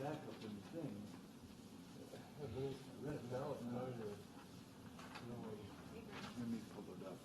backup in the thing. Now it's not really. Let me pull it up.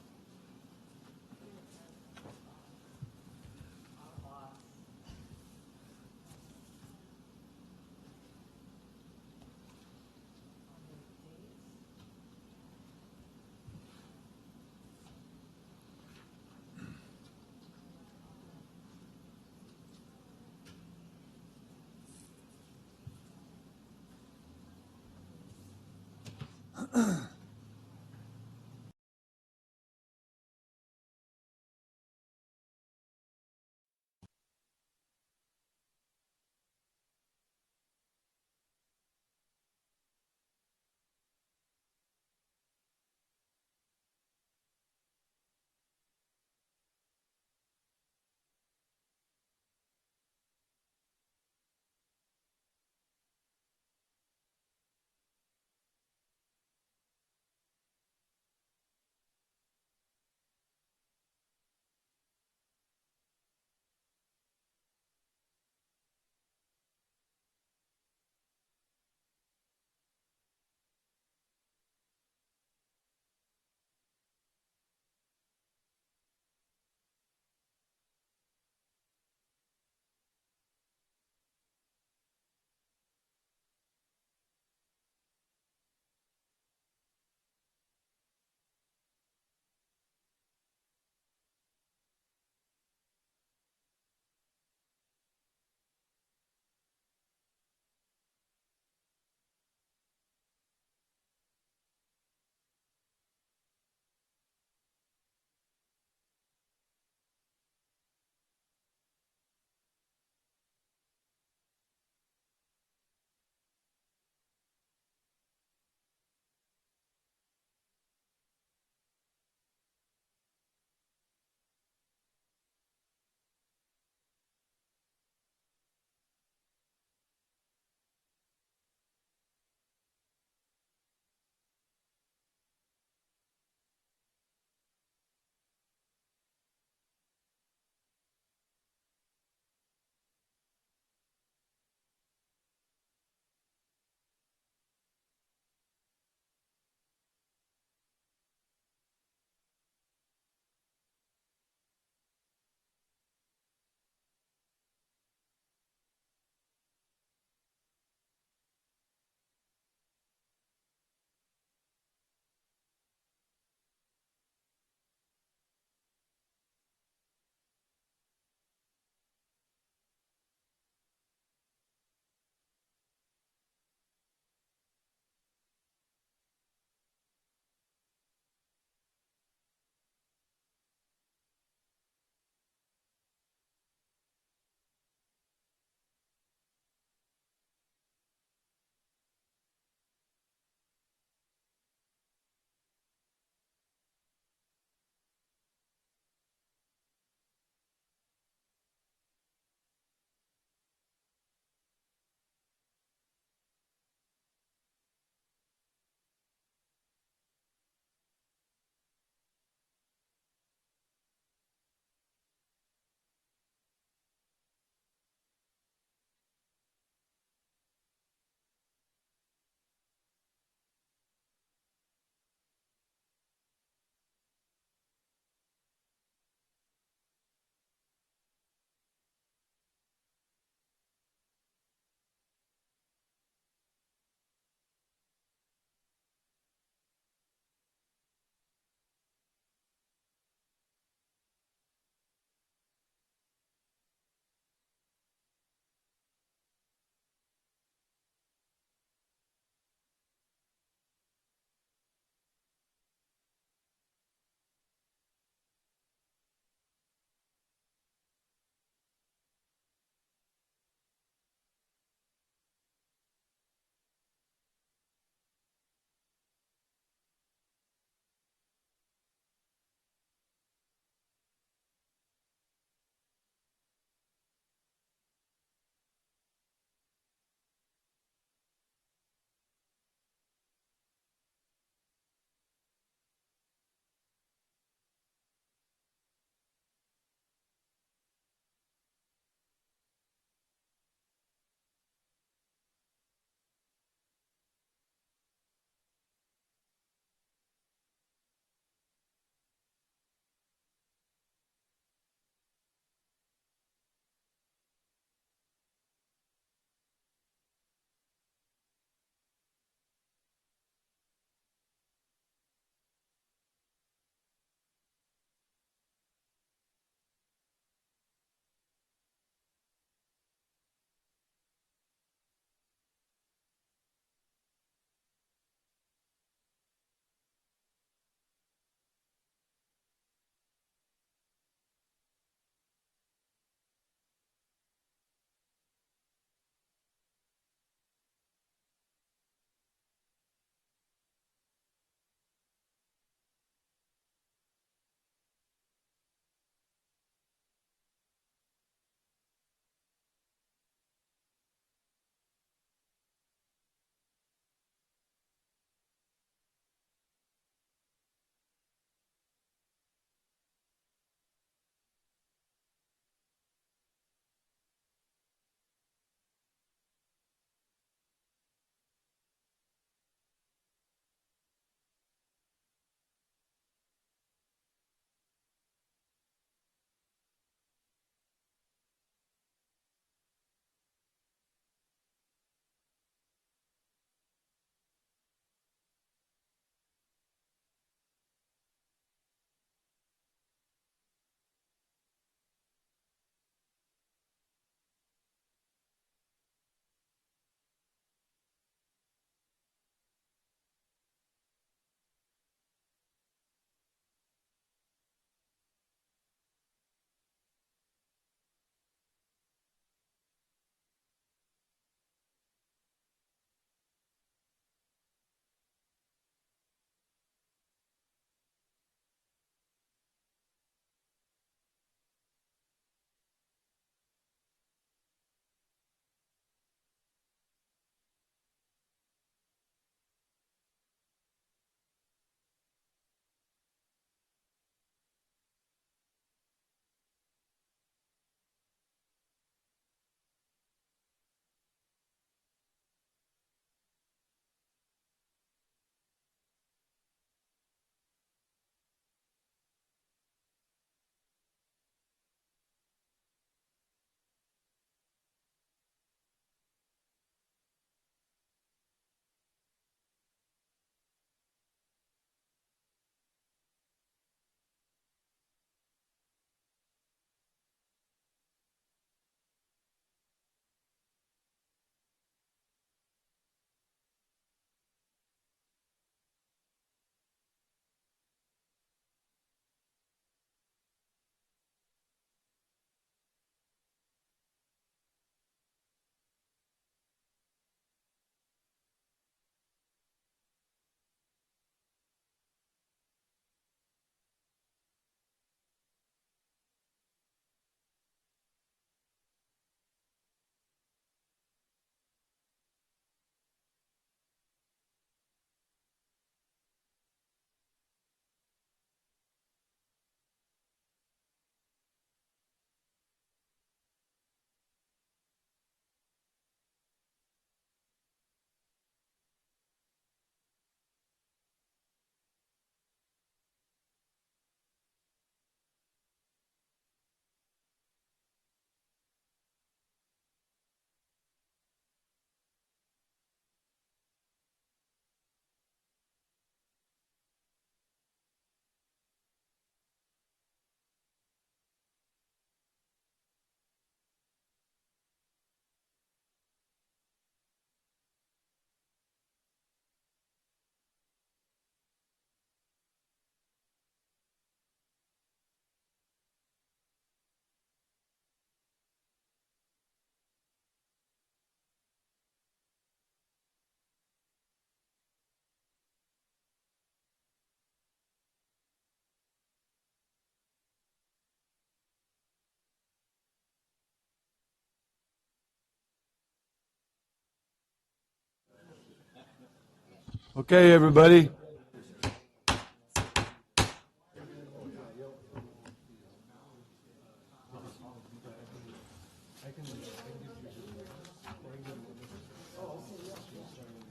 Okay, everybody.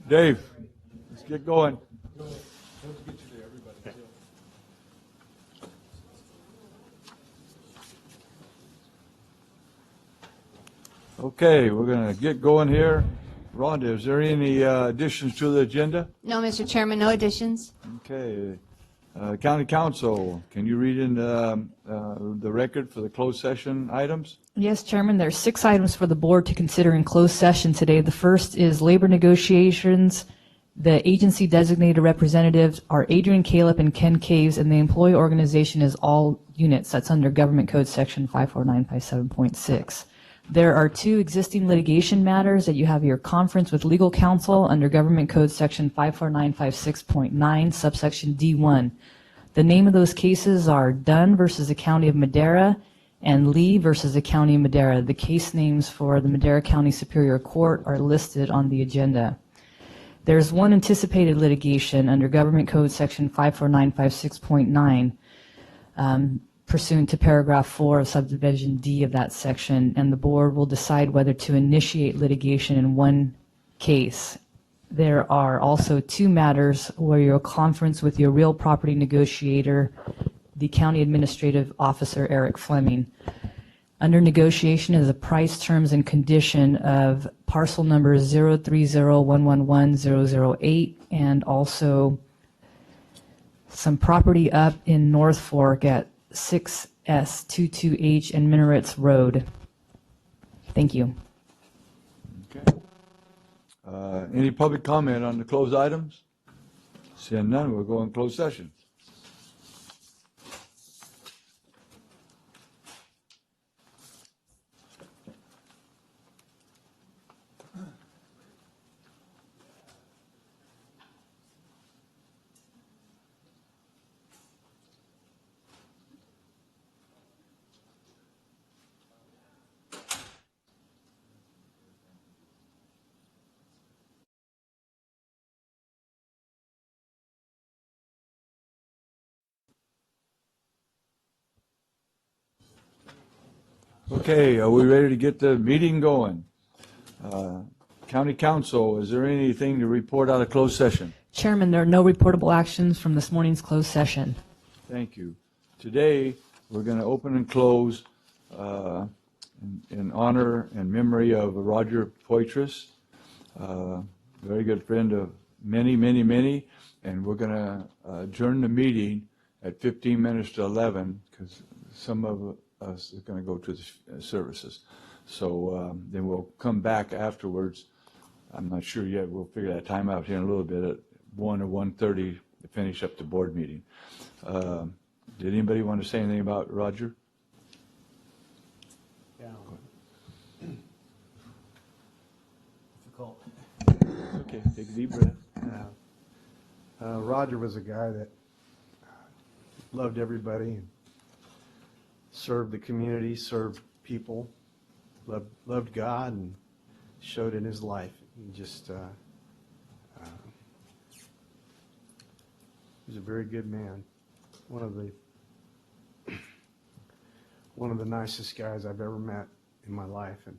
Dave, let's get going. Okay, we're going to get going here. Rhonda, is there any additions to the agenda? No, Mr. Chairman, no additions. Okay. County Council, can you read in the record for the closed session items? Yes, Chairman, there's 6 items for the board to consider in closed session today. The first is labor negotiations. The agency designated representatives are Adrian Caleb and Ken Caves, and the employee organization is all units. That's under Government Code Section 54957.6. There are 2 existing litigation matters that you have your conference with legal counsel under Government Code Section 54956.9, subsection D1. The name of those cases are Dunn versus the County of Madera and Lee versus the County of Madera. The case names for the Madera County Superior Court are listed on the agenda. There's 1 anticipated litigation under Government Code Section 54956.9, pursuant to paragraph 4 of subdivision D of that section, and the board will decide whether to initiate litigation in 1 case. There are also 2 matters where your conference with your real property negotiator, the County Administrative Officer Eric Fleming. Under negotiation is a price, terms, and condition of parcel number 030111008, and also some property up in North Fork at 6S22H and Minarets Road. Thank you. Okay. Any public comment on the closed items? Seeing none, we'll go in closed session. Okay, are we ready to get the meeting going? County Council, is there anything to report out of closed session? Chairman, there are no reportable actions from this morning's closed session. Thank you. Today, we're going to open and close in honor and memory of Roger Poitras, very good friend of many, many, many, and we're going to adjourn the meeting at 15 minutes to 11 because some of us are going to go to the services. So then we'll come back afterwards. I'm not sure yet. We'll figure that time out here in a little bit at 1 or 1:30 to finish up the board meeting. Did anybody want to say anything about Roger? Yeah. Difficult. Okay, take a deep breath. Roger was a guy that loved everybody, and served the community, served people, loved God, and showed in his life. He just he was a very good man. One of the nicest guys I've ever met in my life, and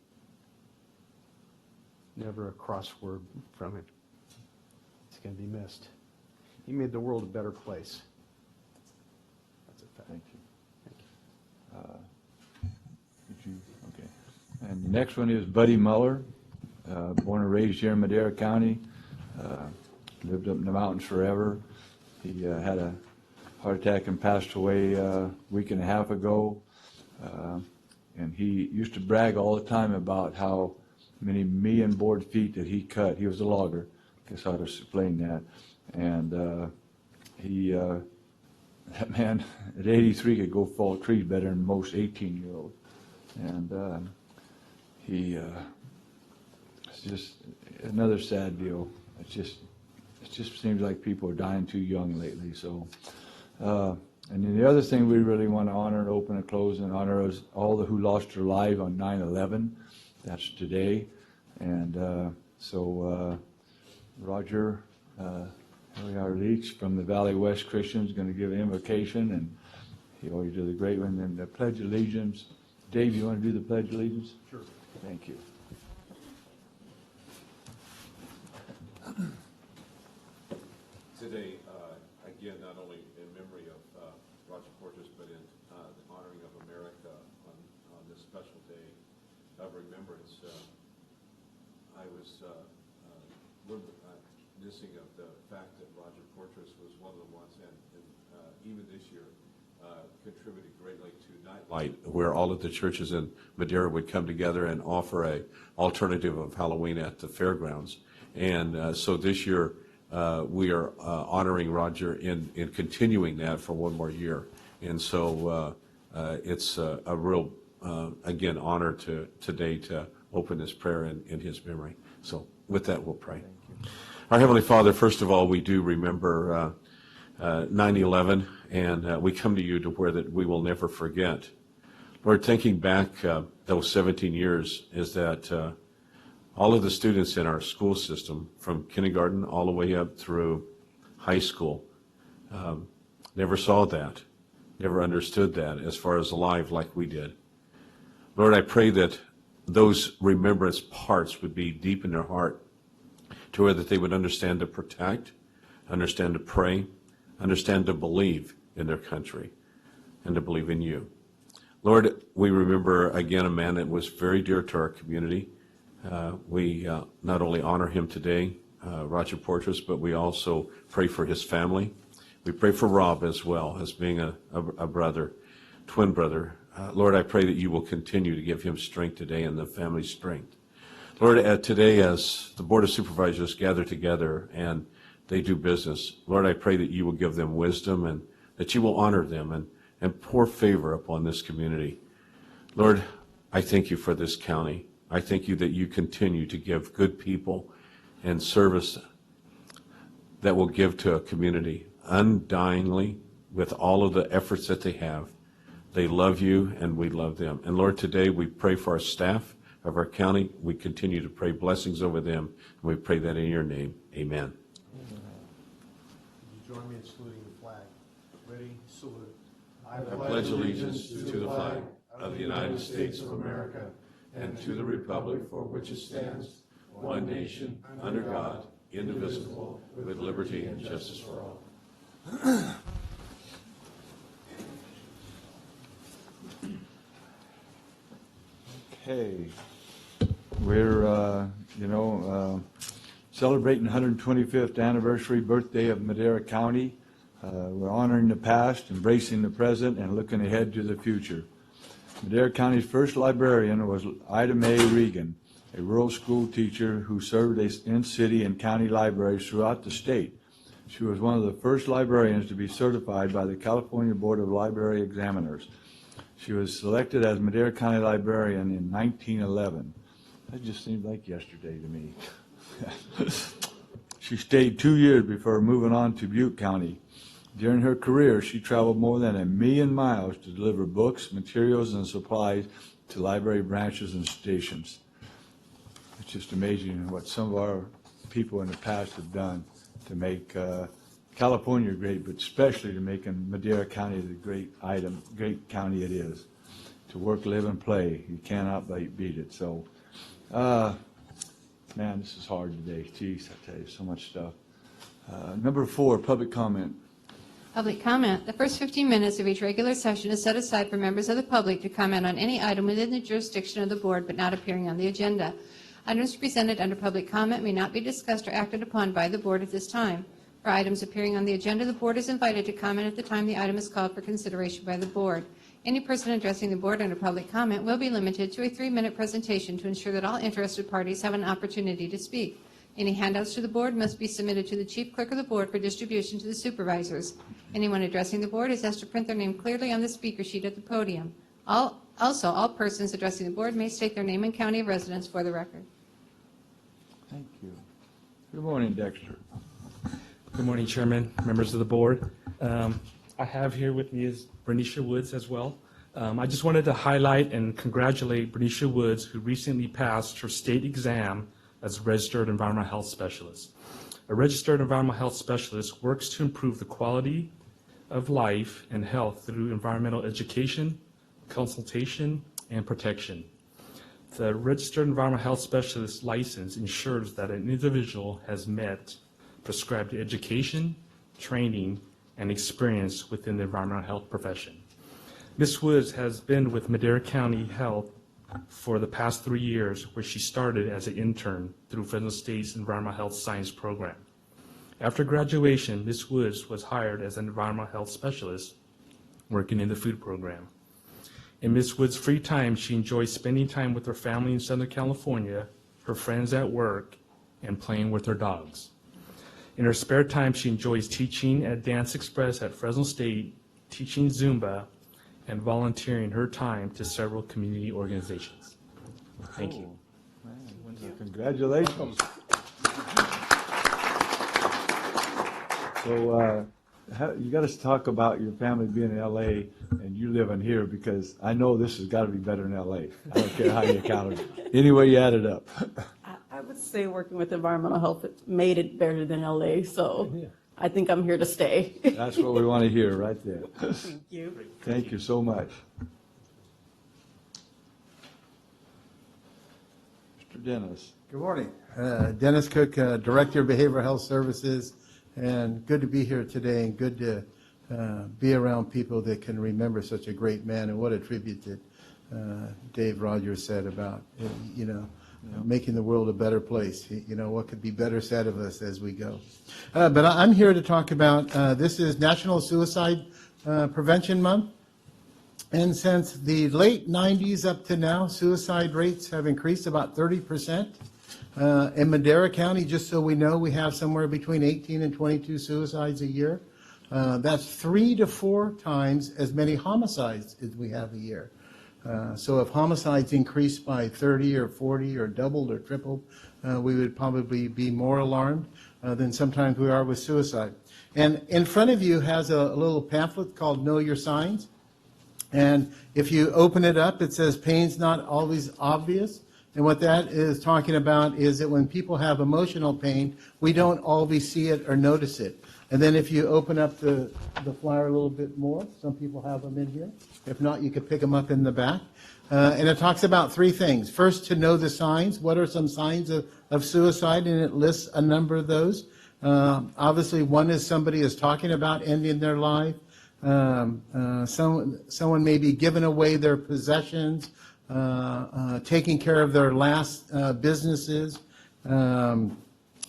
never a cross word from him. It's going to be missed. He made the world a better place. That's a fact. Thank you. Okay. And the next one is Buddy Muller, born and raised here in Madera County, lived up in the mountains forever. He had a heart attack and passed away a week and a half ago. And he used to brag all the time about how many million board feet that he cut. He was a logger. I guess I ought to explain that. And that man at 83 could go fall trees better than most 18-year-olds. And it's just another sad deal. It just seems like people are dying too young lately. So, and then the other thing we really want to honor and open and close and honor is all who lost their lives on 9/11. That's today. And so Roger Our Leach from the Valley West Christian is going to give an invocation, and he always does a great one. And the Pledge of Allegiance. Dave, you want to do the Pledge of Allegiance? Sure. Thank you. Today, again, not only in memory of Roger Porteous, but in the honoring of America on this special day of remembrance, I was reminiscing of the fact that Roger Porteous was one of the ones, and even this year, contributed greatly to Nightlight, where all of the churches in Madera would come together and offer a alternative of Halloween at the fairgrounds. And so this year, we are honoring Roger in continuing that for one more year. And so it's a real, again, honor today to open this prayer in his memory. So with that, we'll pray. Our Heavenly Father, first of all, we do remember 9/11, and we come to you to where that we will never forget. Lord, thinking back those 17 years is that all of the students in our school system, from kindergarten all the way up through high school, never saw that, never understood that as far as alive like we did. Lord, I pray that those remembrance parts would be deep in their heart to where that they would understand to protect, understand to pray, understand to believe in their country, and to believe in you. Lord, we remember again a man that was very dear to our community. We not only honor him today, Roger Porteous, but we also pray for his family. We pray for Rob as well, as being a brother, twin brother. Lord, I pray that you will continue to give him strength today and the family strength. Lord, today as the Board of Supervisors gather together and they do business, Lord, I pray that you will give them wisdom and that you will honor them and pour favor upon this community. Lord, I thank you for this county. I thank you that you continue to give good people and service that will give to a community undyingly with all of the efforts that they have. They love you and we love them. And Lord, today we pray for our staff of our county. We continue to pray blessings over them. And we pray that in your name. Amen. Would you join me in saluting the flag? Ready, salute. I pledge allegiance to the flag of the United States of America and to the republic for which it stands, one nation, under God, indivisible, with liberty and justice for all. Okay, we're, celebrating the 125th anniversary birthday of Madera County. We're honoring the past, embracing the present, and looking ahead to the future. Madera County's first librarian was Ida Mae Regan, a rural school teacher who served in city and county libraries throughout the state. She was one of the first librarians to be certified by the California Board of Library Examiners. She was selected as Madera County Librarian in 1911. That just seemed like yesterday to me. She stayed 2 years before moving on to Butte County. During her career, she traveled more than 1 million miles to deliver books, materials, and supplies to library branches and stations. It's just amazing what some of our people in the past have done to make California great, but especially to making Madera County the great county it is. To work, live, and play, you cannot beat it. So, man, this is hard today. Jeez, I tell you, so much stuff. Number 4, public comment. Public comment. The first 15 minutes of each regular session is set aside for members of the public to comment on any item within the jurisdiction of the board but not appearing on the agenda. Items presented under public comment may not be discussed or acted upon by the board at this time. For items appearing on the agenda, the board is invited to comment at the time the item is called for consideration by the board. Any person addressing the board under public comment will be limited to a 3-minute presentation to ensure that all interested parties have an opportunity to speak. Any handouts to the board must be submitted to the chief clerk of the board for distribution to the supervisors. Anyone addressing the board is asked to print their name clearly on the speaker sheet at the podium. Also, all persons addressing the board may state their name and county of residence for the record. Thank you. Good morning, Dexter. Good morning, Chairman, members of the board. I have here with me is Bernicia Woods as well. I just wanted to highlight and congratulate Bernicia Woods, who recently passed her state exam as a registered environmental health specialist. A registered environmental health specialist works to improve the quality of life and health through environmental education, consultation, and protection. The registered environmental health specialist license ensures that an individual has met prescribed education, training, and experience within the environmental health profession. Ms. Woods has been with Madera County Health for the past 3 years, where she started as an intern through Fresno State's Environmental Health Science Program. After graduation, Ms. Woods was hired as an environmental health specialist working in the food program. In Ms. Woods' free time, she enjoys spending time with her family in Southern California, her friends at work, and playing with her dogs. In her spare time, she enjoys teaching at Dance Express at Fresno State, teaching Zumba, and volunteering her time to several community organizations. Thank you. Congratulations. So you got to talk about your family being in LA and you living here, because I know this has got to be better than LA. I don't care how you count it. Any way you add it up. I would say working with environmental health it made it better than LA, so I think I'm here to stay. That's what we want to hear right there. Thank you. Thank you so much. Mr. Dennis. Good morning. Dennis Cook, Director of Behavioral Health Services, and good to be here today and good to be around people that can remember such a great man, and what a tribute that Dave Rogers said about, making the world a better place. What could be better said of us as we go. But I'm here to talk about, this is National Suicide Prevention Month. And since the late 90s up to now, suicide rates have increased about 30%. In Madera County, just so we know, we have somewhere between 18 and 22 suicides a year. That's 3 to 4 times as many homicides as we have a year. So if homicides increased by 30 or 40 or doubled or tripled, we would probably be more alarmed than sometimes we are with suicide. And in front of you has a little pamphlet called Know Your Signs. And if you open it up, it says pain's not always obvious. And what that is talking about is that when people have emotional pain, we don't always see it or notice it. And then if you open up the flyer a little bit more, some people have them in here. If not, you could pick them up in the back. And it talks about 3 things. First, to know the signs. What are some signs of suicide? And it lists a number of those. Obviously, one is somebody is talking about ending their life. Someone may be giving away their possessions, taking care of their last businesses,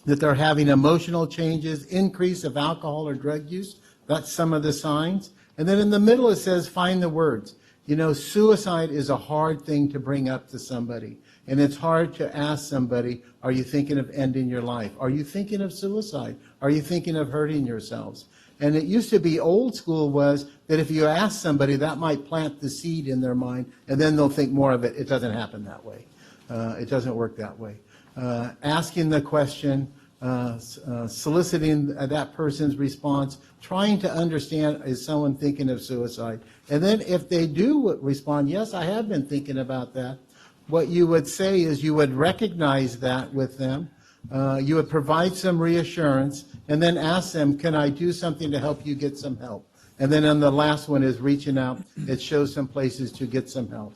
that they're having emotional changes, increase of alcohol or drug use. That's some of the signs. And then in the middle it says, find the words. Suicide is a hard thing to bring up to somebody. And it's hard to ask somebody, are you thinking of ending your life? Are you thinking of suicide? Are you thinking of hurting yourselves? And it used to be, old school was that if you ask somebody, that might plant the seed in their mind, and then they'll think more of it. It doesn't happen that way. It doesn't work that way. Asking the question, soliciting that person's response, trying to understand, is someone thinking of suicide? And then if they do respond, yes, I have been thinking about that, what you would say is you would recognize that with them. You would provide some reassurance and then ask them, can I do something to help you get some help? And then on the last one is reaching out. It shows some places to get some help.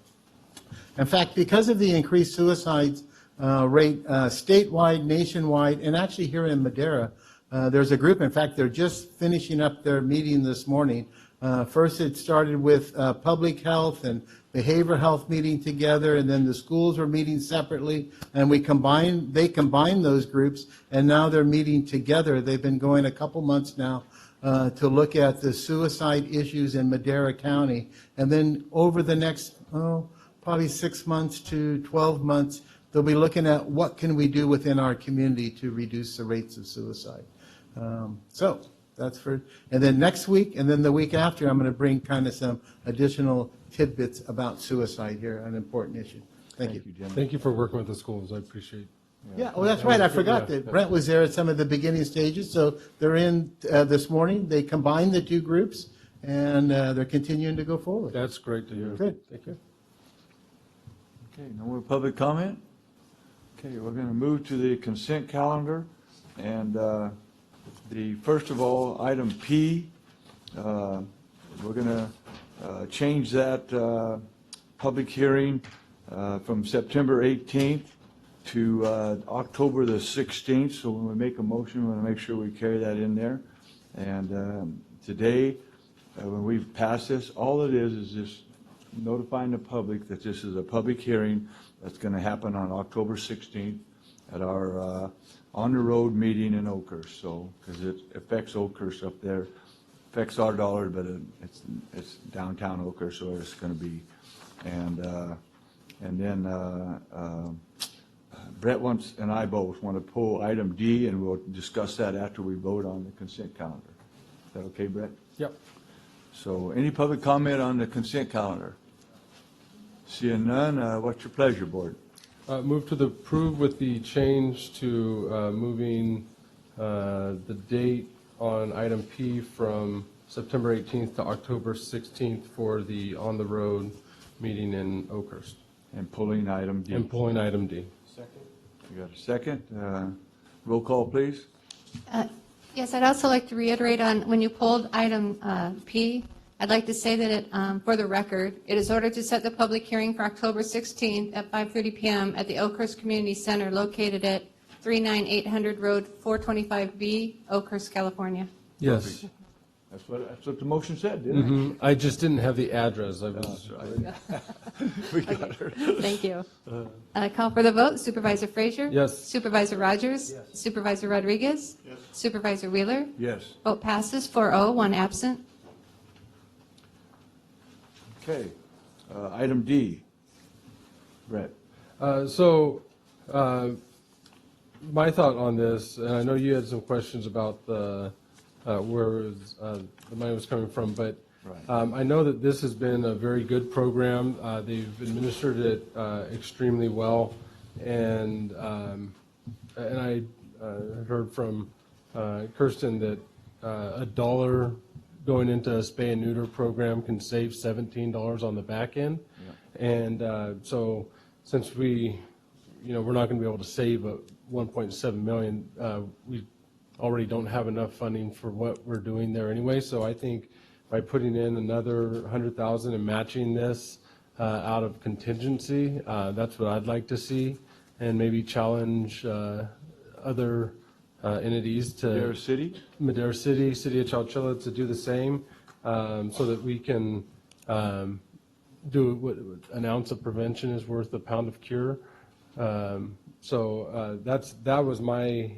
In fact, because of the increased suicides rate statewide, nationwide, and actually here in Madera, there's a group, in fact, they're just finishing up their meeting this morning. First it started with public health and behavioral health meeting together, and then the schools were meeting separately, and they combined those groups, and now they're meeting together. They've been going a couple months now to look at the suicide issues in Madera County, and then over the next probably 6 months to 12 months, they'll be looking at what can we do within our community to reduce the rates of suicide. So that's and then next week and then the week after, I'm going to bring kind of some additional tidbits about suicide here, an important issue. Thank you. Jim. Thank you for working with the schools. I appreciate. Yeah, well, that's right. I forgot that Brent was there at some of the beginning stages. So they're in this morning. They combined the 2 groups, and they're continuing to go forward. That's great to hear. Good. Thank you. Okay, no more public comment? Okay, we're going to move to the consent calendar. And first of all, item P, we're going to change that public hearing from September 18th to October the 16th. So when we make a motion, we want to make sure we carry that in there. And today, when we pass this, all it is just notifying the public that this is a public hearing that's going to happen on October 16th at our on-the-road meeting in Oakhurst. So, because it affects Oakhurst up there, affects our dollar, but it's downtown Oakhurst, so it's going to be. And then Brett wants, and I both want to pull item D, and we'll discuss that after we vote on the consent calendar. Is that okay, Brett? Yep. So any public comment on the consent calendar? Seeing none, what's your pleasure, board? Move to the approve with the change to moving the date on item P from September 18th to October 16th for the on-the-road meeting in Oakhurst. And pulling item D. And pulling item D. You got a second? Roll call, please. Yes, I'd also like to reiterate on, when you pulled item P, I'd like to say that it, for the record, it is ordered to set the public hearing for October 16th at 5:30 p.m. at the Oakhurst Community Center located at 39800 Road 425B, Oakhurst, California. Yes. That's what the motion said, didn't it? I just didn't have the address. I was. We got her. Thank you. Call for the vote. Supervisor Frazier? Yes. Supervisor Rogers? Supervisor Rodriguez? Supervisor Wheeler? Yes. Vote passes 4-0, one absent. Okay. Item D. Brett. My thought on this, and I know you had some questions about where the money was coming from, but Right. I know that this has been a very good program. They've administered it extremely well, and I heard from Kirsten that $1 going into a spay and neuter program can save $17 on the back end. Yeah. And so since we're not going to be able to save 1.7 million, we already don't have enough funding for what we're doing there anyway. So I think by putting in another 100,000 and matching this out of contingency, that's what I'd like to see, and maybe challenge other entities to Madera City, City of Chowchilla to do the same, so that we can do what an ounce of prevention is worth a pound of cure. So that was my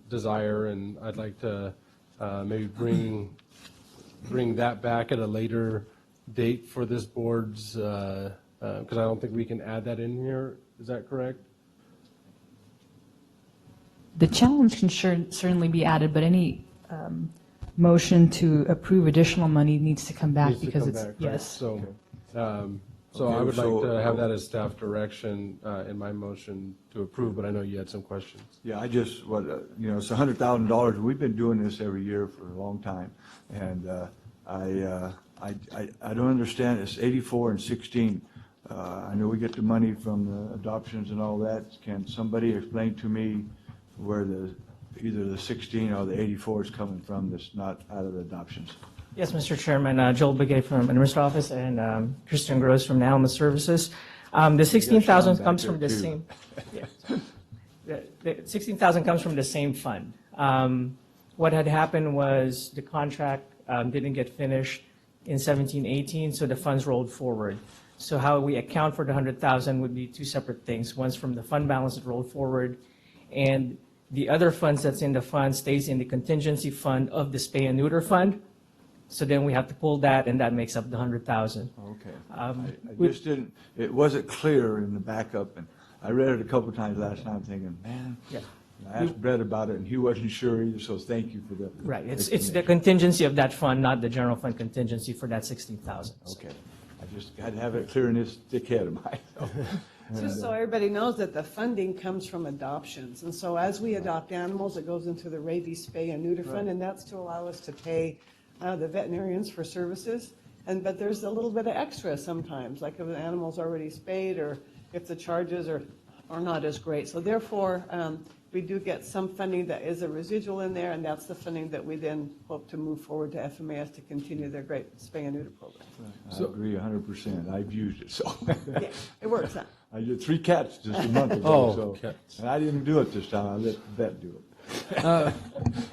desire, and I'd like to maybe bring that back at a later date for this board's, because I don't think we can add that in here. Is that correct? The challenge can certainly be added, but any motion to approve additional money needs to come back Needs to because come it's, back, right? yes. So, so Okay, I would like so- to have that as staff direction in my motion to approve, but I know you had some questions. Yeah, I just, it's $100,000. We've been doing this every year for a long time. And I don't understand, it's 84 and 16. I know we get the money from the adoptions and all that. Can somebody explain to me where either the 16 or the 84 is coming from that's not out of the adoptions? Yes, Mr. Chairman, Joel Begay from the Minister's Office and Christian Gross from Alma Services. The 16,000 comes from the same. The 16,000 comes from the same fund. What had happened was the contract didn't get finished in 17-18, so the funds rolled forward. So how we account for the 100,000 would be two separate things. One's from the fund balance that rolled forward, and the other funds that's in the fund stays in the contingency fund of the spay and neuter fund. So then we have to pull that, and that makes up the 100,000. Okay. I just didn't, it wasn't clear in the backup, and I read it a couple of times last night thinking, man. Yeah. I asked Brett about it, and he wasn't sure either, so thank you for the. Right, it's the contingency of that fund, not the general fund contingency for that 16,000. Okay. I just had to have it clear in this thick head of mine. Just so everybody knows that the funding comes from adoptions. And so as we adopt animals, it goes into the rabies spay and neuter fund, and that's to allow us to pay the veterinarians for services. But there's a little bit of extra sometimes, like if an animal's already spayed or if the charges are not as great. So therefore, we do get some funding that is a residual in there, and that's the funding that we then hope to move forward to FMAS to continue their great spay and neuter program. I agree 100%. I've used it, so. Yeah, it works, huh? I did 3 cats just a month ago, Oh, so. cats. And I didn't do it this time. I let the vet do it.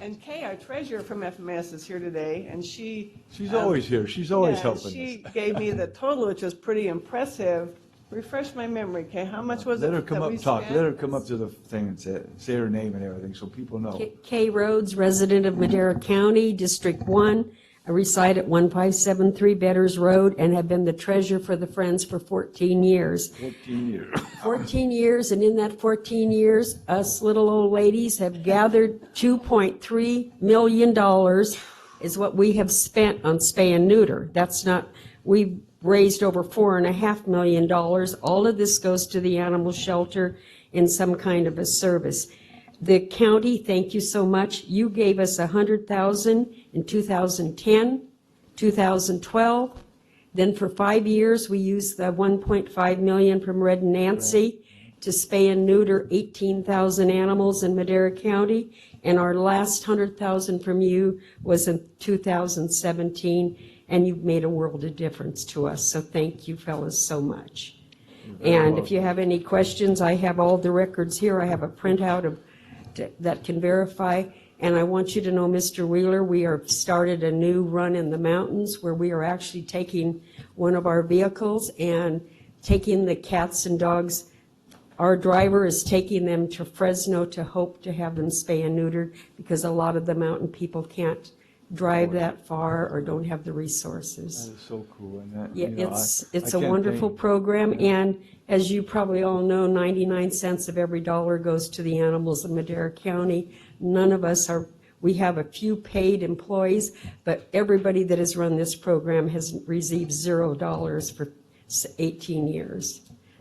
And Kay, our treasurer from FMS, is here today, and she. She's always here. She's always yeah, helping She us. gave me the total, which was pretty impressive. Refresh my memory, Kay, how much was it Let her come that up we and talk. spent? Let her come up to the thing and say her name and everything, so people know. Kay Rhodes, resident of Madera County, District 1. I reside at 1573 Betters Road and have been the treasurer for the Friends for 14 years. 14 years. 14 years, and in that 14 years, us little old ladies have gathered $2.3 million is what we have spent on spay and neuter. That's not, we raised over $4.5 million. All of this goes to the animal shelter in some kind of a service. The county, thank you so much. You gave us $100,000 in 2010, 2012. Then for 5 years, we used the $1.5 million from Red and Nancy to spay and neuter 18,000 animals in Madera County. And our last $100,000 from you was in 2017, and you've made a world of difference to us. So thank you fellas so much. And if you have any questions, I have all the records here. I have a printout of that can verify. And I want you to know, Mr. Wheeler, we are started a new run in the mountains where we are actually taking one of our vehicles and taking the cats and dogs. Our driver is taking them to Fresno to hope to have them spay and neutered because a lot of the mountain people can't drive that far or don't have the resources. That is so cool. And that, Yeah, you know, it's I a can't wonderful thank- program, and as you probably all know, 99 cents of every dollar goes to the animals in Madera County. None of us are, we have a few paid employees, but everybody that has run this program has received $0 for 18 years,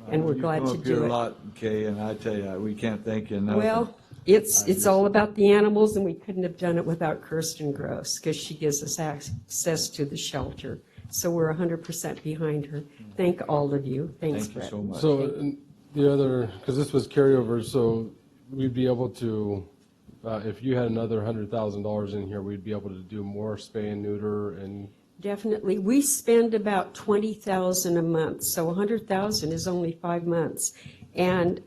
and we're glad to You come up here do a it. lot, Kay, and I tell you, we can't thank you enough. Well, it's all about the animals, and we couldn't have done it without Kirsten Gross, because she gives us access to the shelter. So we're 100% behind her. Thank all of you. Thanks, Thank you Brett. so much. So and the other, because this was carryover, so we'd be able to, if you had another $100,000 in here, we'd be able to do more spay and neuter and. Definitely. We spend about $20,000 a month, so $100,000 is only 5 months. And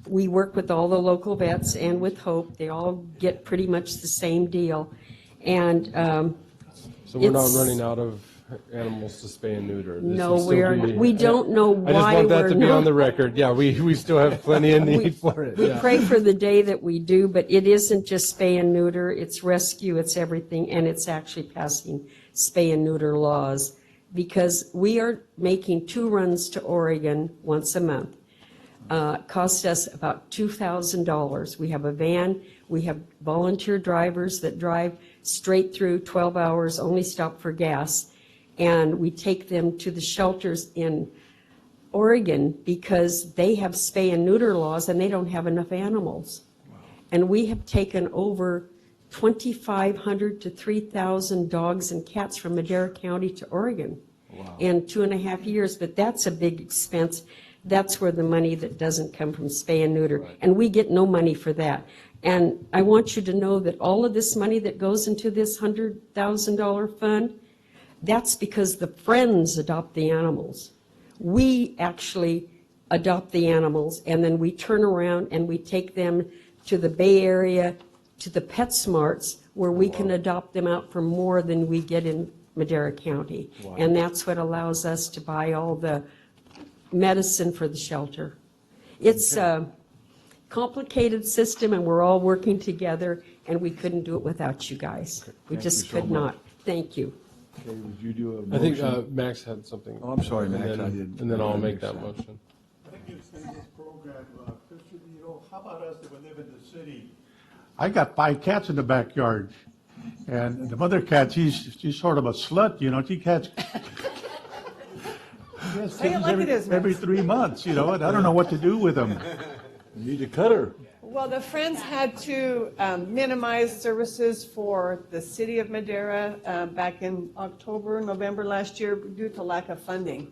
we work with all the local vets and with Hope. They all get pretty much the same deal. And So we're not It's- running out of animals to spay and neuter. This no, will still we're, be- we don't know I just why want that we're to be on not. the record. Yeah, we still have plenty of need for it. We Yeah. pray for the day that we do, but it isn't just spay and neuter, it's rescue, it's everything, and it's actually passing spay and neuter laws. Because we are making 2 runs to Oregon once a month. Cost us about $2,000. We have a van, we have volunteer drivers that drive straight through 12 hours, only stop for gas. And we take them to the shelters in Oregon because they have spay and neuter laws and they don't have enough animals. And we have taken over 2,500 to 3,000 dogs and cats from Madera County to Oregon in 2.5 years, but that's a big expense. That's where the money that doesn't come from spay and neuter, and we get no money for that. And I want you to know that all of this money that goes into this $100,000 fund, that's because the Friends adopt the animals. We actually adopt the animals, and then we turn around and we take them to the Bay Area, to the PetSmarts, where we can adopt them out for more than we get in Madera County. And that's what allows us to buy all the medicine for the shelter. It's a complicated system, and we're all working together, and we couldn't do it without you guys. We Thank just you so could much. not. Thank you. Okay, would you do a I think motion? Max had something. Oh, I'm sorry, And Max, then- I didn't- And then I'll I make didn't that understand. motion. I think it's in this program, Christian, you know, how about us that we live in the city? I got 5 cats in the backyard, and the mother cat, she's sort of a slut, you know, she has Say it like it is, Max. every 3 months, you know, and I don't know what to do with them. You need to cut her. Well, the Friends had to minimize services for the city of Madera back in October, November last year due to lack of funding.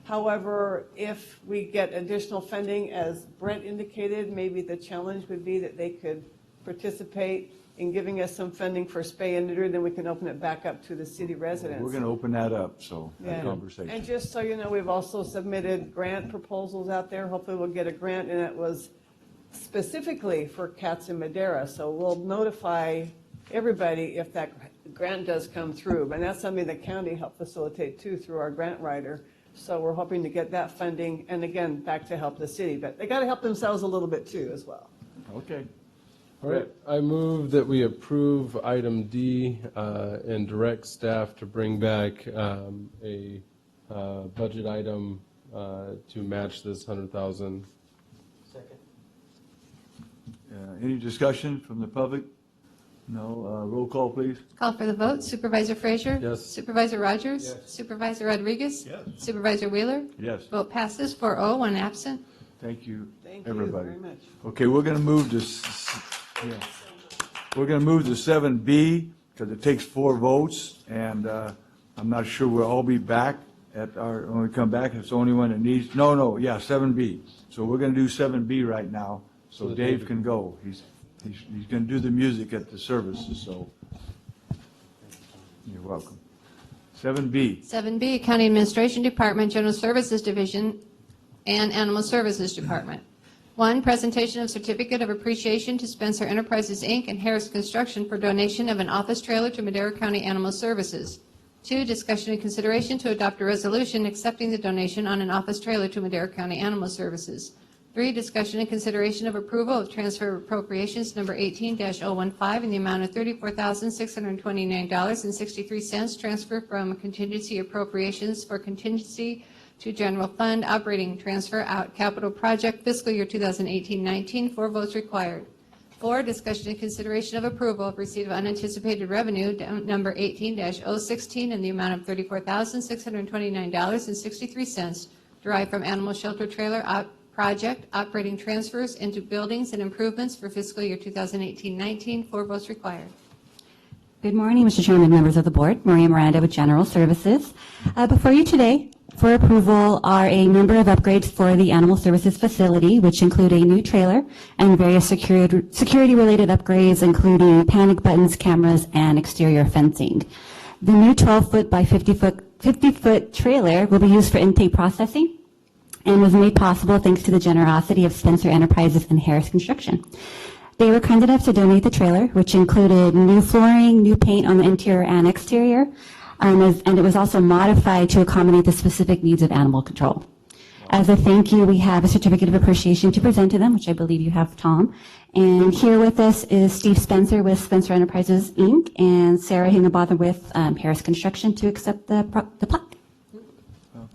However, if we get additional funding, as Brent indicated, maybe the challenge would be that they could participate in giving us some funding for spay and neuter, then we can open it back up to the city residents. We're going to open that up, so that Yeah. conversation. And just so you know, we've also submitted grant proposals out there. Hopefully we'll get a grant, and it was specifically for cats in Madera. So we'll notify everybody if that grant does come through. And that's something the county helped facilitate too through our grant writer. So we're hoping to get that funding, and again, back to help the city. But they got to help themselves a little bit too as well. Okay. All right, I move that we approve item D and direct staff to bring back a budget item to match this 100,000. Any discussion from the public? No. Roll call, please. Call for the vote. Supervisor Frazier? Yes. Supervisor Rogers? Yes. Supervisor Rodriguez? Yes. Supervisor Wheeler? Yes. Vote passes 4-0, one absent. Thank you, Thank you everybody. very much. Okay, we're going to move to, we're going to move to 7B because it takes 4 votes, and I'm not sure we'll all be back when we come back. It's the only one that needs, no, 7B. So we're going to do 7B right now, so Dave can go. He's going to do the music at the services, so you're welcome. 7B. 7B, County Administration Department, General Services Division, and Animal Services Department. 1, presentation of certificate of appreciation to Spencer Enterprises, Inc. and Harris Construction for donation of an office trailer to Madera County Animal Services. 2, discussion and consideration to adopt a resolution accepting the donation on an office trailer to Madera County Animal Services. 3, discussion and consideration of approval of transfer of appropriations number 18-015 in the amount of $34,629.63 transfer from contingency appropriations for contingency to general fund operating transfer out capital project fiscal year 2018-19. 4 votes required. 4, discussion and consideration of approval of receipt of unanticipated revenue number 18-016 in the amount of $34,629.63 derived from animal shelter trailer project operating transfers into buildings and improvements for fiscal year 2018-19. 4 votes required. Good morning, Mr. Chairman, members of the board. Maria Miranda with General Services. Before you today for approval are a number of upgrades for the Animal Services facility, which include a new trailer and various security-related upgrades, including panic buttons, cameras, and exterior fencing. The new 12-foot by 50-foot trailer will be used for intake processing and was made possible thanks to the generosity of Spencer Enterprises and Harris Construction. They were kind enough to donate the trailer, which included new flooring, new paint on the interior and exterior, and it was also modified to accommodate the specific needs of animal control. As a thank you, we have a certificate of appreciation to present to them, which I believe you have, Tom. And here with us is Steve Spencer with Spencer Enterprises, Inc., and Sarah Hingebotham with Harris Construction to accept the plaque.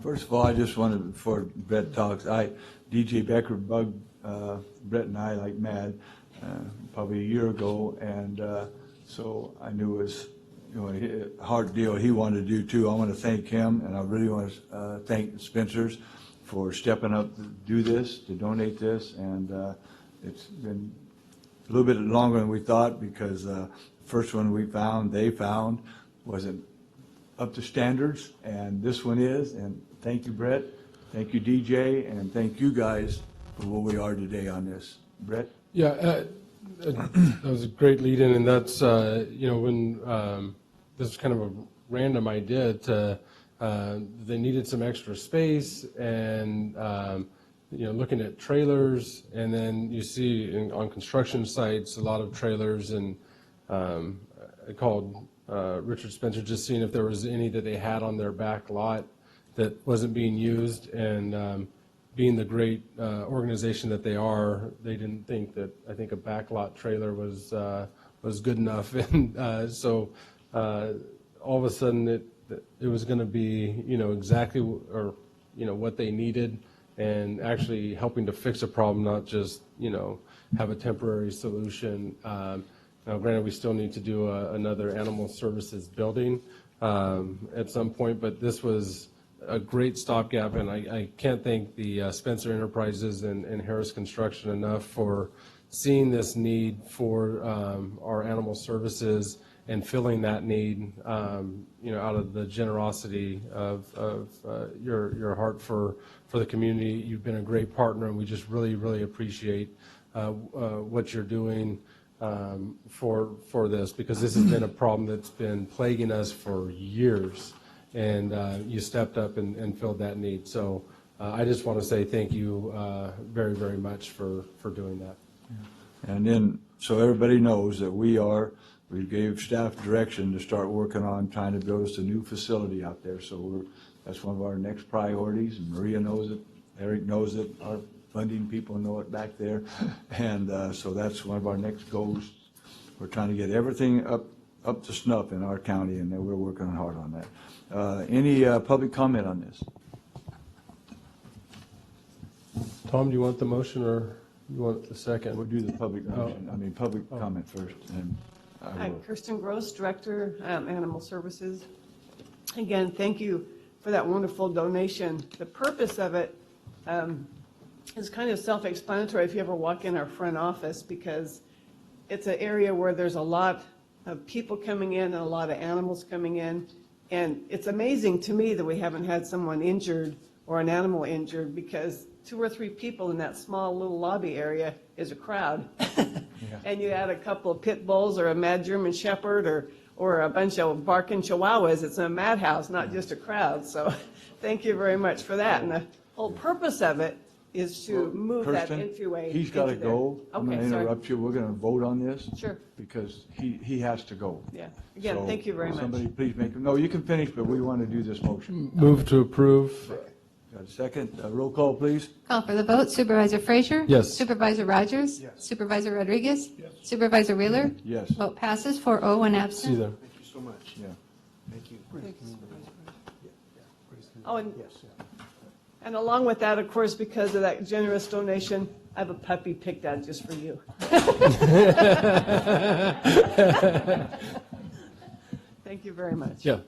First of all, I just wanted, before Brett talks, DJ Becker bugged Brett and I like mad probably a year ago, and so I knew it was a hard deal he wanted to do too. I want to thank him, and I really want to thank Spencer's for stepping up to do this, to donate this, and it's been a little bit longer than we thought because the first one they found wasn't up to standards, and this one is. And thank you, Brett. Thank you, DJ, and thank you guys for where we are today on this. Brett? Yeah, that was a great lead-in, and that's, when this was kind of a random idea they needed some extra space, and, looking at trailers, and then you see on construction sites, a lot of trailers, and I called Richard Spencer just seeing if there was any that they had on their back lot that wasn't being used, and being the great organization that they are, they didn't think that, I think a backlot trailer was good enough, and so all of a sudden it was going to be exactly what they needed, and actually helping to fix a problem, not just have a temporary solution. Now, granted, we still need to do another animal services building at some point, but this was a great stopgap, and I can't thank the Spencer Enterprises and Harris Construction enough for seeing this need for our animal services and filling that need, out of the generosity of your heart for the community. You've been a great partner, and we just really, really appreciate what you're doing for this, because this has been a problem that's been plaguing us for years, and you stepped up and filled that need. So I just want to say thank you very, very much for doing that. And then, so everybody knows that we gave staff direction to start working on trying to build us a new facility out there. So that's one of our next priorities, and Maria knows it, Eric knows it, our funding people know it back there. And so that's one of our next goals. We're trying to get everything up to snuff in our county, and we're working hard on that. Any public comment on this? Tom, do you want the motion, or you want the second? We'll do the public motion, public comment first, and I Hi, will. Kirsten Gross, Director, Animal Services. Again, thank you for that wonderful donation. The purpose of it is kind of self-explanatory if you ever walk in our front office, because it's an area where there's a lot of people coming in and a lot of animals coming in. And it's amazing to me that we haven't had someone injured or an animal injured, because 2 or 3 people in that small little lobby area is a crowd. And you add a couple of pit bulls or a mad German shepherd or a bunch of barking chihuahuas, it's a madhouse, not just a crowd. So thank you very much for that. And the whole purpose of it is to move that Kirsten, entryway. he's got to into there. go. I'm going to Okay, sorry. interrupt you. We're going to vote on this. Sure. Because he has to go. Yeah. Again, So, thank you very much. Somebody please make, no, you can finish, but we want to do this motion. Move to approve. Got a second? Roll call, please. Call for the vote. Supervisor Frazier? Yes. Supervisor Rogers? Yes. Rodriguez? Rodriguez? Supervisor Wheeler? Yes. Vote passes 4-0, one See you absent. there. Thank you so much. Yeah. Thank you. Oh, and, Yes, yeah. and along with that, of course, because of that generous donation, I have a puppy picked out just for you. Thank you very much. Yeah.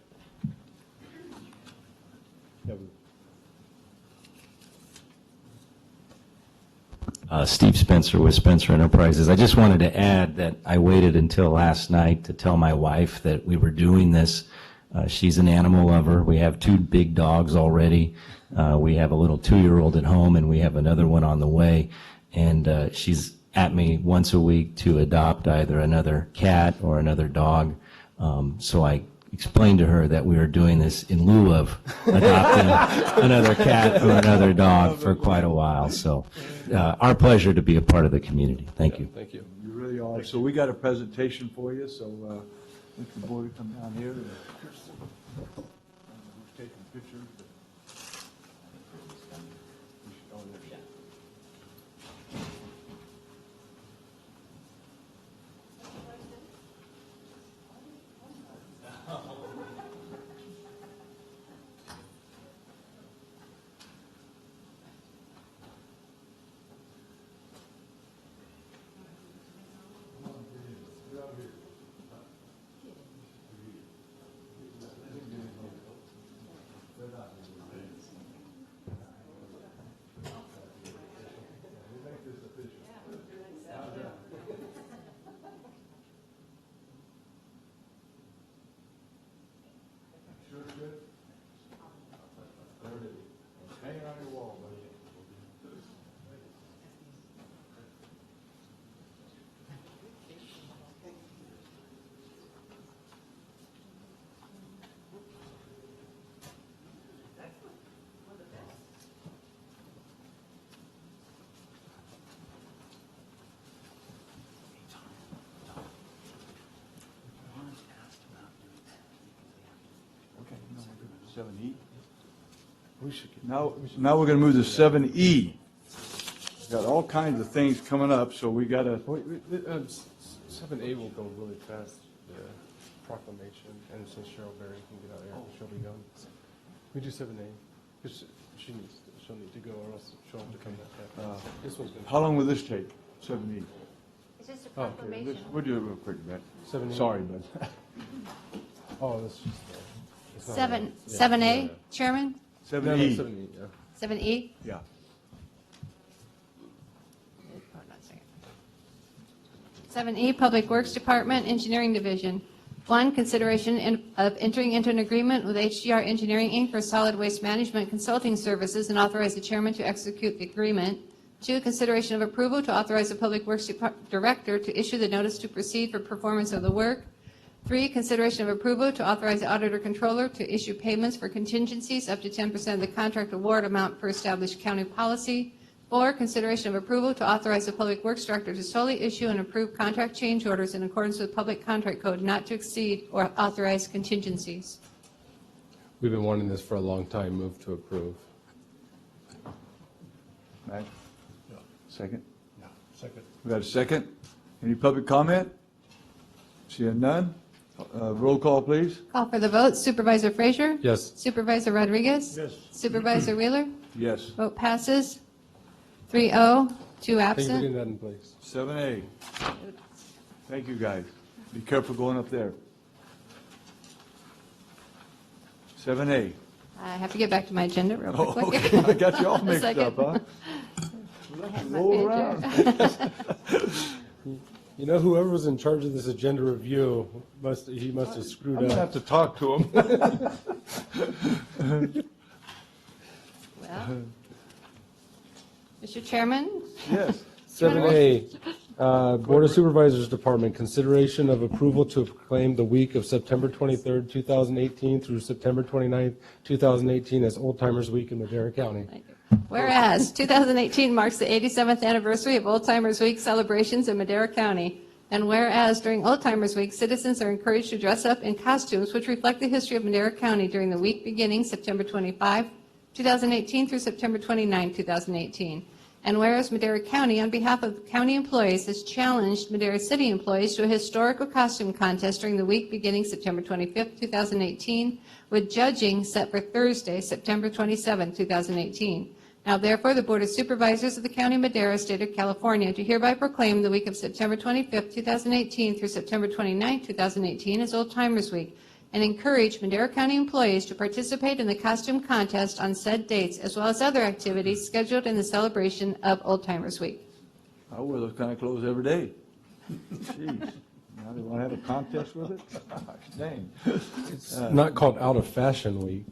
Steve Spencer with Spencer Enterprises. I just wanted to add that I waited until last night to tell my wife that we were doing this. She's an animal lover. We have 2 big dogs already. We have a little 2-year-old at home, and we have another one on the way. And she's at me once a week to adopt either another cat or another dog. So I explained to her that we were doing this in lieu of adopting another cat or another dog for quite a while. So our pleasure to be a part of the community. Thank you. Thank you. You really are. So we got a presentation for you, so if the board come down here. Who's taking pictures? Oh, there she is. Hang it on your wall, buddy. Okay, now we're going to 7E. Now we're going to move to 7E. Got all kinds of things coming up, so we got to, 7A will go really fast, the proclamation, and since Cheryl Berry can get out here, she'll be gone. We do 7A, because she'll need to go, or else she'll have to come back after. This one's going to. how long will this take? 7E. It's just a Okay, proclamation. We'll do it real quick, Matt. 7E. Sorry, but Oh, that's just. it's not- 7A, yeah. Chairman? No, no, 7E. 7E, yeah. 7E? Yeah. Hold on a second. 7E, Public Works Department, Engineering Division. 1, consideration of entering into an agreement with HDR Engineering, Inc. for solid waste management consulting services and authorize the chairman to execute the agreement. 2, consideration of approval to authorize the Public Works Director to issue the notice to proceed for performance of the work. 3, consideration of approval to authorize the Auditor Controller to issue payments for contingencies up to 10% of the contract award amount per established county policy. 4, consideration of approval to authorize the Public Works Director to solely issue and approve contract change orders in accordance with Public Contract Code not to exceed or authorize contingencies. We've been wanting this for a long time. Move to approve. Matt? Second? Yeah, second. We got a second? Any public comment? Seeing none? Roll call, please. Call for the vote. Supervisor Frazier? Yes. Supervisor Rodriguez? Yes. Supervisor Wheeler? Yes. Vote passes 3-0, 2 Thank you for absent. getting that in place. 7A. Thank you, guys. Be careful going up there. 7A. I have to get back to my agenda real Oh, quickly. okay. I got you all mixed Second. up, huh? I had my Roll page around. here. You know, whoever was in charge of this agenda review must have screwed I'm gonna have up. to talk to him. Well, Mr. Chairman, Yes. 7A, Board of Supervisors Department, consideration of approval to proclaim the week of September 23rd, 2018 through September 29th, 2018 as Old Timers Week in Madera County. whereas 2018 marks the 87th anniversary of Old Timers Week celebrations in Madera County, and whereas during Old Timers Week, citizens are encouraged to dress up in costumes which reflect the history of Madera County during the week beginning September 25, 2018 through September 29, 2018. And whereas Madera County, on behalf of county employees, has challenged Madera City employees to a historical costume contest during the week beginning September 25, 2018, with judging set for Thursday, September 27, 2018. Now therefore, the Board of Supervisors of the County of Madera, State of California, do hereby proclaim the week of September 25, 2018 through September 29, 2018 as Old Timers Week, and encourage Madera County employees to participate in the costume contest on said dates, as well as other activities scheduled in the celebration of Old Timers Week. I wear those kind of clothes every day. Jeez. Now they want to have a contest with it? Dang. It's not called Out of Fashion Week.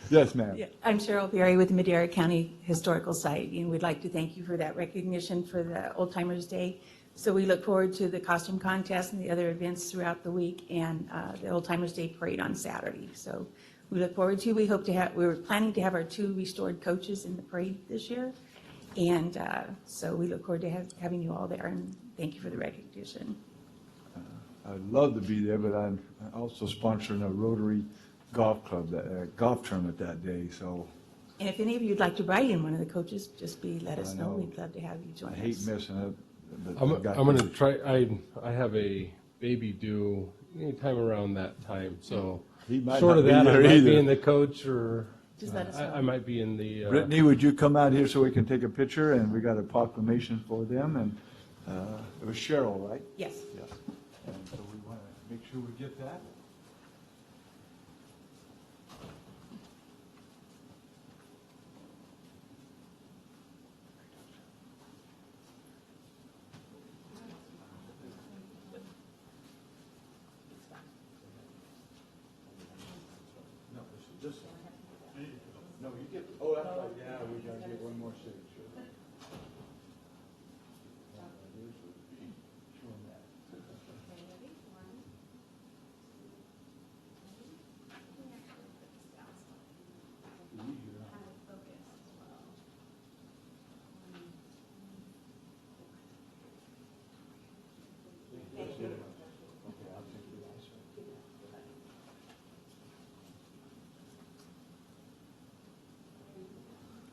Yes, ma'am. Yeah, I'm Cheryl Berry with the Madera County Historical Society, and we'd like to thank you for that recognition for the Old Timers Day. So we look forward to the costume contest and the other events throughout the week, and the Old Timers Day Parade on Saturday. So we look forward to, we were planning to have our 2 restored coaches in the parade this year. And so we look forward to having you all there, and thank you for the recognition. I'd love to be there, but I'm also sponsoring a Rotary Golf Club, golf tournament that day, so And if any of you would like to ride in one of the coaches, just let us I know. know. We'd love to have you join I us. hate missing it. but I'm I've got going to. to try, I have a baby due anytime around that time, so He might short not of be that, I there might either. be in the coach, or Just let us know. I might be in the. Brittany, would you come out here so we can take a picture? And we got a proclamation for them, and it was Cheryl, right? Yes. Yes. And so we want to make sure we get that. No, you get, oh, that's right, yeah, we gotta get one more signature.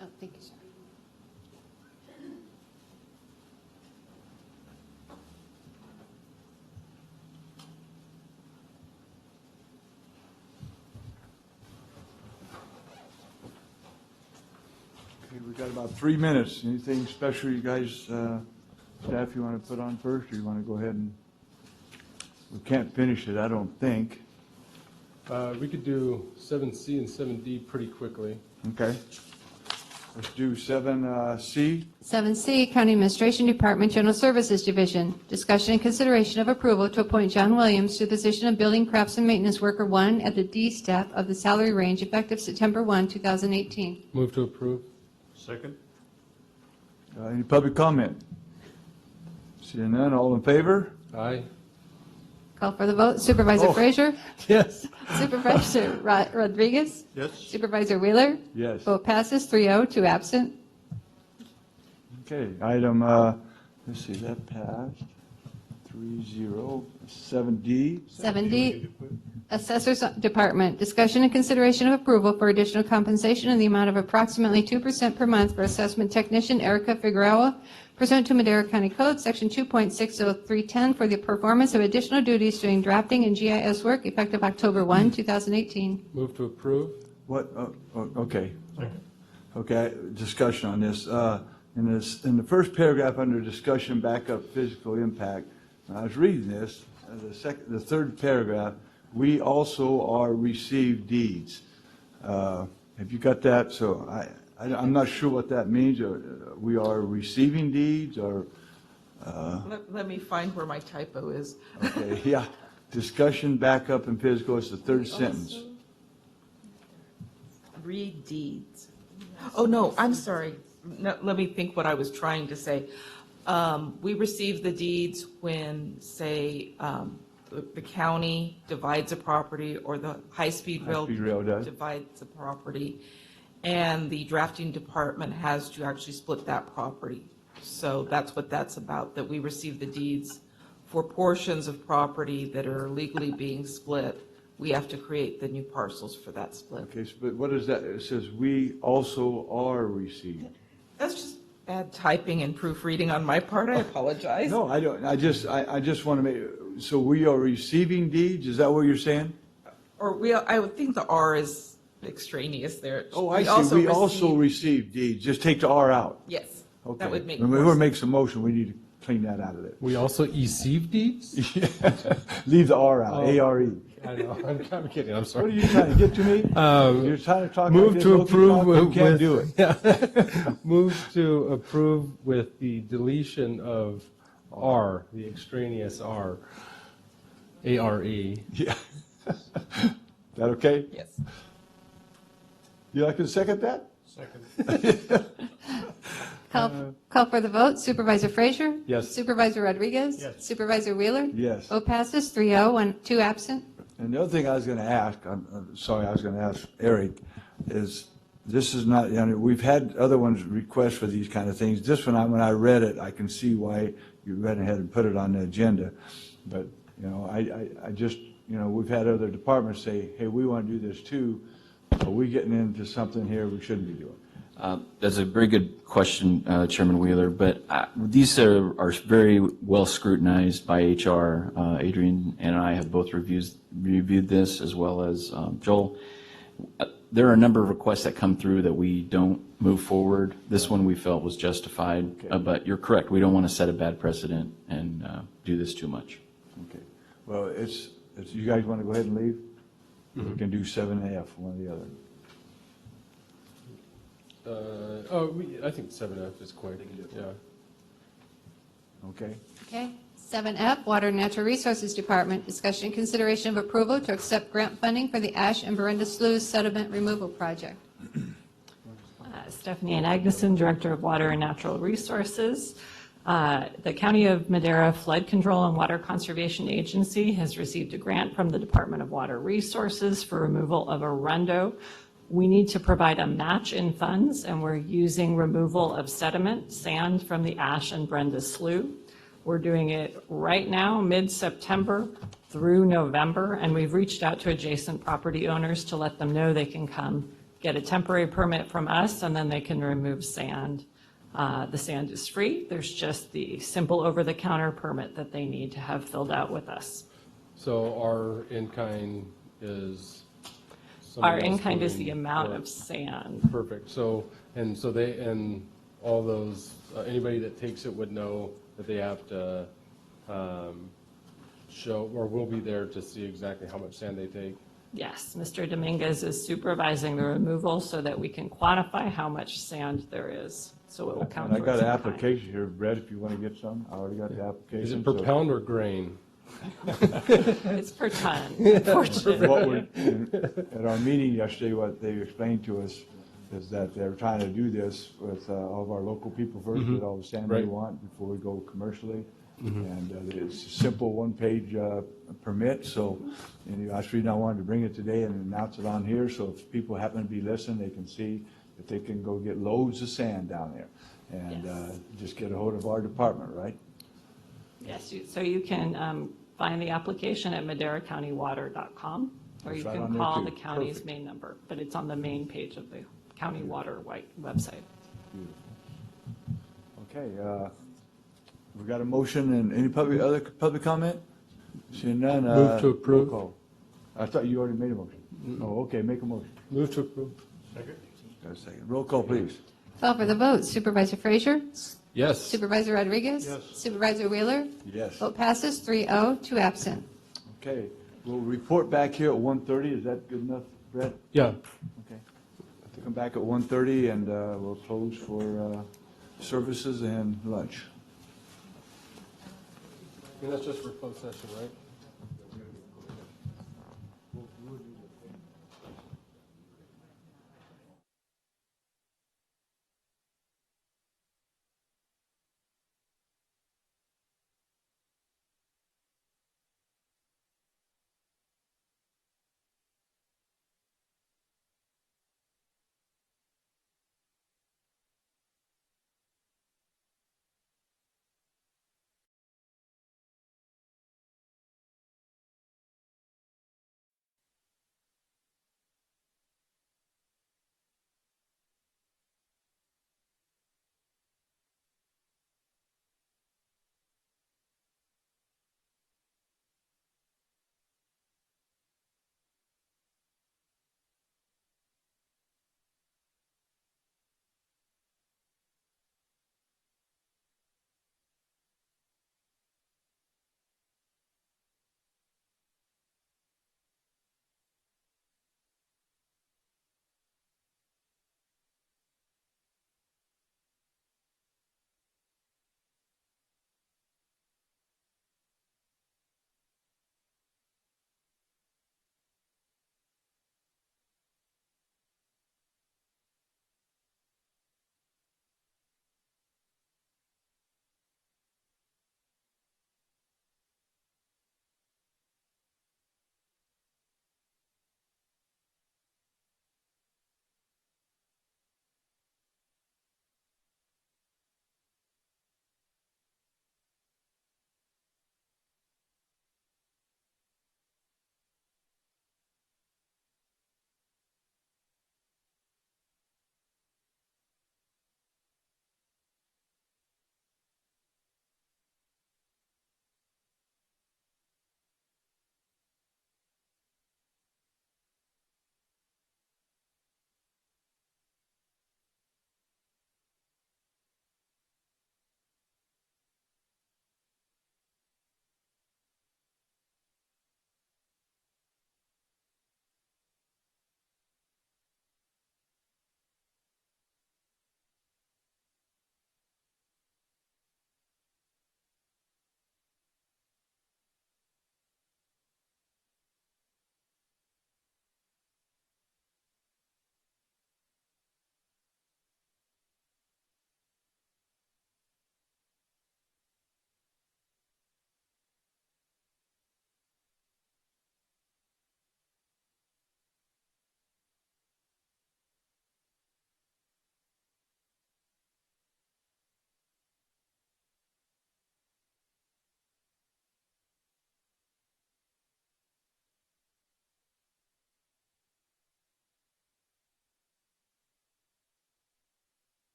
Oh, thank you, sir. Okay, we got about 3 minutes. Anything special you guys, staff, you want to put on first, or you want to go ahead and, we can't finish it, I don't think. We could do 7C and 7D pretty quickly. Okay. Let's do 7C. 7C, County Administration Department, General Services Division. Discussion and consideration of approval to appoint John Williams to the position of Building Crafts and Maintenance Worker 1 at the D step of the salary range effective September 1, 2018. Move to approve. Second? Any public comment? Seeing none, all in favor? Aye. Call for the vote. Supervisor Oh. Frazier? Yes. Supervisor Rodriguez? Yes. Supervisor Wheeler? Yes. Vote passes 3-0, 2 absent. Okay, item, let's see, that passed. 3-0. 7D. 7D, Assessors Department. Discussion and consideration of approval for additional compensation in the amount of approximately 2% per month for assessment technician Erica Figueroa pursuant to Madera County Code, Section 2.60310, for the performance of additional duties doing drafting and GIS work effective October 1, 2018. Move to approve. What, okay. Okay, discussion on this. In the first paragraph under discussion, backup, physical impact, when I was reading this, the third paragraph, we also are received deeds. Have you got that? So I'm not sure what that means. We are receiving deeds or, Let me find where my typo is. okay, yeah. Discussion, backup, and physical is the third sentence. Read deeds. Oh, no, I'm sorry. No, let me think what I was trying to say. We receive the deeds when, say, the county divides a property or the high-speed rail High-speed rail does. divides a property, and the drafting department has to actually split that property. So that's what that's about, that we receive the deeds for portions of property that are legally being split. We have to create the new parcels for that split. Okay, so, but what is that? It says we also are received. That's just bad typing and proofreading on my part. I apologize. No, I don't, I just want to make, so we are receiving deeds, is that what you're saying? Or I would think the R is extraneous there. Oh, I see, we also receive deeds, just take the R out. Yes, Okay. that would make When more whoever sense. makes a motion, we need to clean that out of it. We also receive deeds? Leave the R out, Oh. A-R-E. I know, I'm kidding, I'm What sorry. are you trying to get to me? You're trying to talk like Move this, to Loki approve talk? with. You can't do it. Yeah. Move to approve with the deletion of R, the extraneous R, A-R-E. Yeah. That okay? Yes. You like to second that? Second. Call for the vote. Supervisor Frazier? Yes. Supervisor Rodriguez? Yes. Supervisor Wheeler? Yes. Vote passes 3-0, 2 absent. And the other thing I was going to ask, I'm sorry, I was going to ask Eric, is this is not, we've had other ones request for these kind of things. This one, when I read it, I can see why you went ahead and put it on the agenda. But, I just, we've had other departments say, hey, we want to do this too. Are we getting into something here we shouldn't be doing? That's a very good question, Chairman Wheeler, but these are very well scrutinized by HR. Adrian and I have both reviewed this, as well as Joel. There are a number of requests that come through that we don't move forward. This one we felt was justified, but you're correct. We don't want to set a bad precedent and do this too much. Okay. Well, it's you guys want to go ahead and leave? We can do 7F, one or the other. I think 7F is quick, yeah. Okay. Okay. 7F, Water and Natural Resources Department. Discussion and consideration of approval to accept grant funding for the Ash and Berenda Sloughs Sediment Removal Project. Stephanie Ann Agneson, Director of Water and Natural Resources. The County of Madera Flood Control and Water Conservation Agency has received a grant from the Department of Water Resources for removal of a rundo. We need to provide a match in funds, and we're using removal of sediment, sand from the Ash and Brenda Slough. We're doing it right now, mid-September through November, and we've reached out to adjacent property owners to let them know they can come get a temporary permit from us, and then they can remove sand. The sand is free. There's just the simple over-the-counter permit that they need to have filled out with us. So our in-kind is? Our somebody else in-kind is moving the amount or- of sand. Perfect. So all those, anybody that takes it would know that they have to show, or will be there to see exactly how much sand they take? Yes, Mr. Dominguez is supervising the removal so that we can quantify how much sand there is. So it will count And I got towards an the time. application here, Brett, if you want to get some. I already got the application. Is it per so- pound or grain? It's per ton, unfortunately. What at our meeting yesterday, what they explained to us is that they're trying to do this with all of our local people first, Mhm. get all the sand they Right. want before we go commercially. Mhm. And it's a simple one-page permit, so, and that's the reason I wanted to bring it today and announce it on here, so if people happen to be listening, they can see that they can go get loads of sand down there. And just get a hold of our department, right? Yes, so you can find the application at maderacountywater.com, or It's you right can on there, call too. the county's Perfect. main number, but it's on the main page of the county water website. Okay, we got a motion and any other public comment? Seeing none. Move to roll approve. call. I thought you already made a motion. Oh, okay, make a motion. Move to approve. Got a second. Roll call, please. Call for the vote. Supervisor Frazier? Yes. Supervisor Rodriguez? Yes. Supervisor Wheeler? Yes. Vote passes 3-0, 2 absent. Okay, we'll report back here at 1:30. Is that good enough, Brett? Yeah. Okay. To come back at 1:30 and we'll close for services and lunch. And that's just for closed session, right?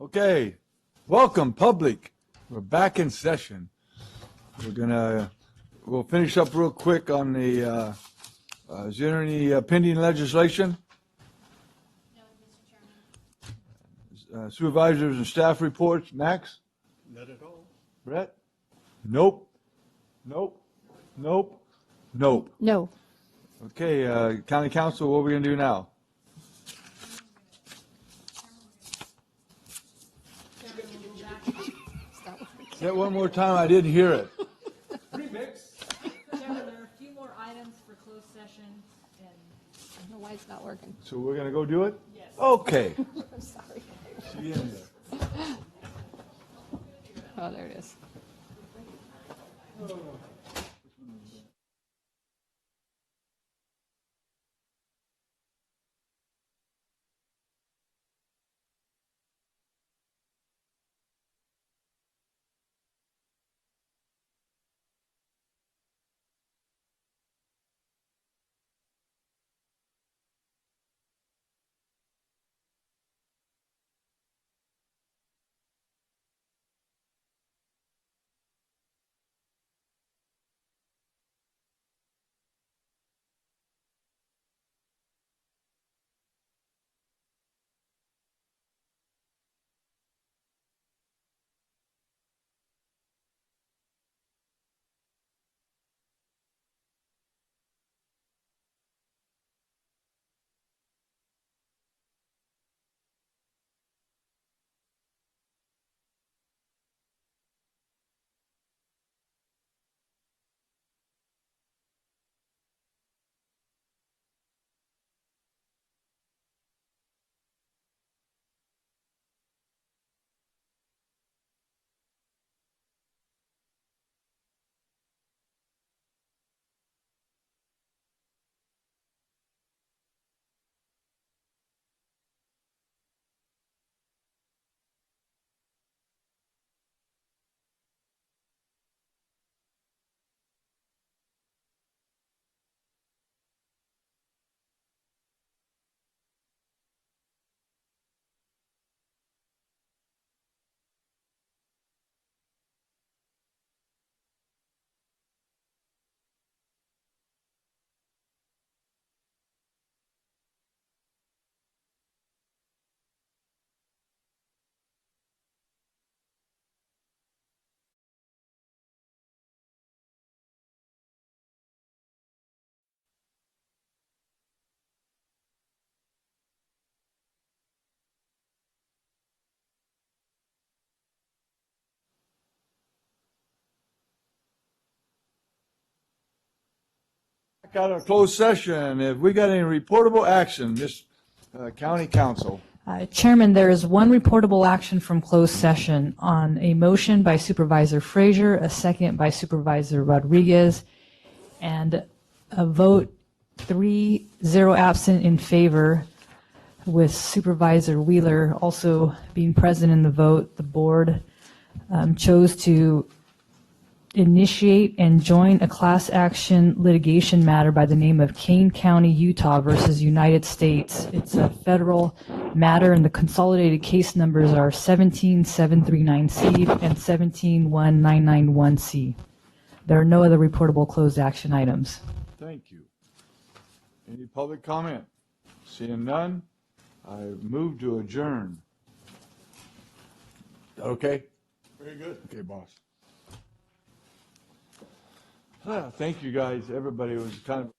Okay, welcome, public. We're back in session. We'll finish up real quick on the, is there any pending legislation? No, Mr. Chairman. Supervisors and staff reports, Max? Not at all. Brett? Nope. Nope. Nope. Nope. No. Okay, county council, what are we gonna do now? Say it one more time, I didn't hear it. Remix. Chairman, there are a few more items for closed session, and I don't know why it's not working. So we're gonna go do it? Yes. Okay. I'm sorry. See you in there. Oh, there it is. Got a closed session. Have we got any reportable action, this county council? Chairman, there is one reportable action from closed session on a motion by Supervisor Frazier, a second by Supervisor Rodriguez, and a vote 3-0 absent in favor, with Supervisor Wheeler also being present in the vote. The board chose to initiate and join a class action litigation matter by the name of Kane County, Utah versus United States. It's a federal matter, and the consolidated case numbers are 17739C and 17191C. There are no other reportable closed action items. Thank you. Any public comment? Seeing none, I move to adjourn. Okay? Very good. Okay, boss. Thank you guys, everybody. It was kind of